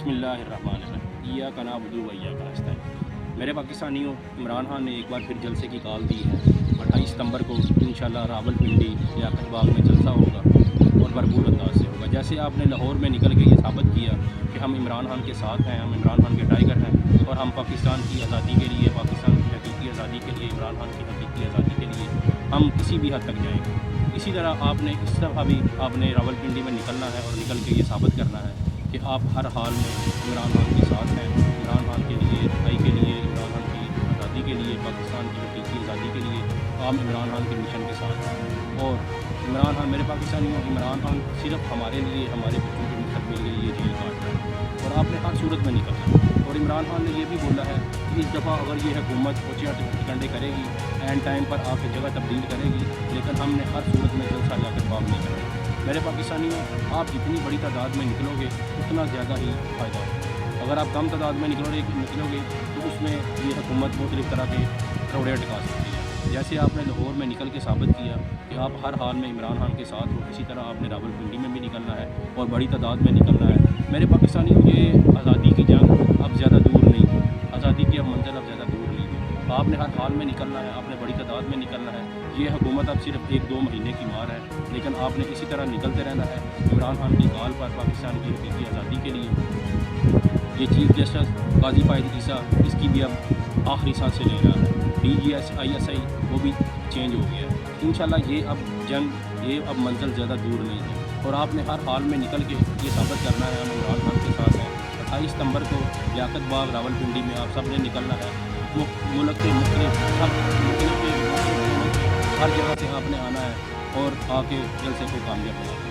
बिस्मिल्लाहिर्रहमानिर्रहीम इय्याक नअबुदु व इय्याक नस्तईन। मेरे पाकिस्तानियों, इमरान खान ने एक बार फिर जलसे की कॉल दी है। 28 सितंबर को इंशाल्लाह रावलपिंडी लियाकत बाग में जलसा होगा और भरपूर अंदाज से होगा। जैसे आपने लाहौर में निकल के ये साबित किया कि हम इमरान खान के साथ हैं, हम इमरान खान के टाइगर हैं और हम पाकिस्तान की आज़ादी के लिए, पाकिस्तान की हकीकी आज़ादी के लिए, इमरान खान की हकीकी आज़ादी के लिए हम किसी भी हद तक जाएंगे। इसी तरह आपने इस दफ़ा भी आपने रावलपिंडी में निकलना है और निकल के ये साबित करना है कि आप हर हाल में इमरान खान के साथ हैं, इमरान खान के लिए, भाई के लिए, इमरान खान की आज़ादी के लिए, पाकिस्तान की हकीकी आज़ादी के लिए हम इमरान खान के मिशन के साथ हैं। और इमरान खान, मेरे पाकिस्तानियों, इमरान खान सिर्फ हमारे लिए, हमारे बच्चों के मुस्तक़बिल के लिए जेल काट रहा है और आपने हर सूरत में निकलना है। और इमरान खान ने यह भी बोला है कि इस दफ़ा अगर ये हुकूमत कोचियाँ टिकंडे करेगी, एंड टाइम पर आके जगह तब्दील करेगी, लेकिन हमने हर सूरत में जलसा लियाकत बाग नहीं करना। मेरे पाकिस्तानियों, आप जितनी बड़ी तादाद में निकलोगे उतना ज़्यादा ही फ़ायदा होगा। अगर आप कम तादाद में निकलोगे तो उसमें ये हुकूमत मुख्तलिफ़ तरह के रोड़े टिका सकती है। जैसे आपने लाहौर में निकल के साबित किया कि आप हर हाल में इमरान खान के साथ हो, इसी तरह आपने रावलपिंडी में भी निकलना है और बड़ी तादाद में निकलना है। मेरे पाकिस्तानियों, ये आज़ादी की जंग अब ज़्यादा दूर नहीं है, आज़ादी की अब मंजिल अब ज़्यादा दूर नहीं है। आपने हर हाल में निकलना है, आपने बड़ी तादाद में निकलना है। ये हुकूमत अब सिर्फ 1-2 महीने की मार है, लेकिन आपने इसी तरह निकलते रहना है इमरान खान की कॉल पर पाकिस्तान की हकीकी आज़ादी के लिए। ये चीफ जस्टिस काजी फायद ईसा, इसकी भी अब आखिरी सांसें ले रहा है। DGSI वो भी चेंज हो गया है। इंशाल्लाह ये अब जंग, ये अब मंजिल ज़्यादा दूर नहीं है और आपने हर हाल में निकल के ये साबित करना है हम इमरान खान के साथ हैं। 28 सितंबर को लियाकत बाग रावलपिंडी में आप सब ने निकलना है। मुल्क के हर जगह से आपने आना है और आके जलसे को कामयाब बनाना है।